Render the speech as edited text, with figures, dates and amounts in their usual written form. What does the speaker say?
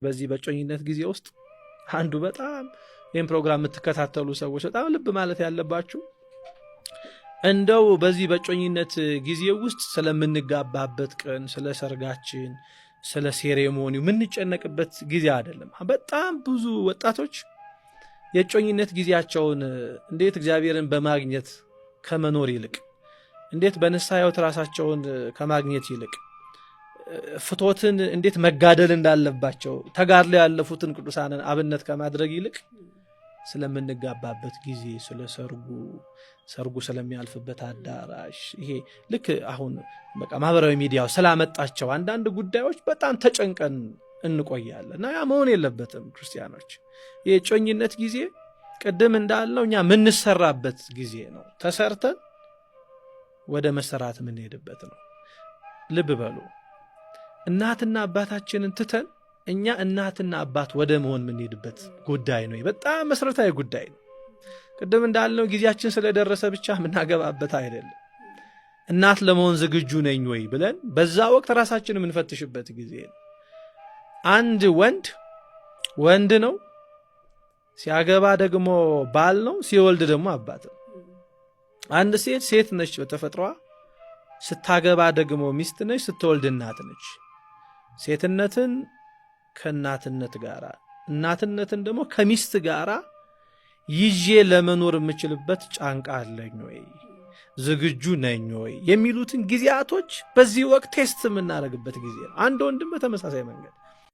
በዚህ በጮኝነት ጊዜ ውስጥ አንዱ በጣም ይሄን ፕሮግራም የምትከታተሉ ሰዎች በጣም ልብ ማለት ያለባችሁ እንደው በዚህ በጮኝነት ጊዜ ውስጥ ስለምንጋባበት ቀን ስለ ሰርጋችን ስለ ሴሬሞኒው ምንጨነቅበት ጊዜ አይደለም። በጣም ብዙ ወጣቶች የጮኝነት ጊዜያቸውን እንዴት እግዚአብሔርን በማግኘት ከመኖር ይልቅ እንዴት በንስሐ ሕይወት ራሳቸውን ከማግኘት ይልቅ ፍቶትን እንዴት መጋደል እንዳለባቸው ተጋድለው ያለፉትን ቅዱሳንን አብነት ከማድረግ ይልቅ ስለምንጋባበት ጊዜ ስለ ሰርጉ ስለሚያልፍበት አዳራሽ ይሄ ልክ አሁን በቃ ማህበራዊ ሚዲያው ስላመጣቸው አንዳንድ ጉዳዮች በጣም ተጨንቀን እንቆያለን እና ያ መሆን የለበትም። ክርስቲያኖች የጮኝነት ጊዜ ቅድም እንዳልነው እኛ ምንሰራበት ጊዜ ነው። ተሰርተን ወደ መሰራት ምንሄድበት ነው። ልብ በሉ። እናትና አባታችንን ትተን እኛ እናትና አባት ወደ መሆን ምንሄድበት ጉዳይ ነው። በጣም መሰረታዊ ጉዳይ ነው። ቅድም እንዳልነው ጊዜያችን ስለደረሰ ብቻ ምናገባበት አይደለም። እናት ለመሆን ዝግጁ ነኝ ወይ ብለን በዛ ወቅት ራሳችንን ምንፈትሽበት ጊዜ ነው። አንድ ወንድ ነው፣ ሲያገባ ደግሞ ባል ነው፣ ሲወልድ ደግሞ አባት ነው። አንድ ሴት ነች በተፈጥሯ፣ ስታገባ ደግሞ ሚስት ነች፣ ስትወልድ እናት ነች። ሴትነትን ከእናትነት ጋር እናትነትን ደግሞ ከሚስት ጋር ይዤ ለመኖር የምችልበት ጫንቃ አለኝ ወይ ዝግጁ ነኝ ወይ የሚሉትን ጊዜያቶች በዚህ ወቅት ቴስት የምናደርግበት ጊዜ ነው። አንድ ወንድም በተመሳሳይ መንገድ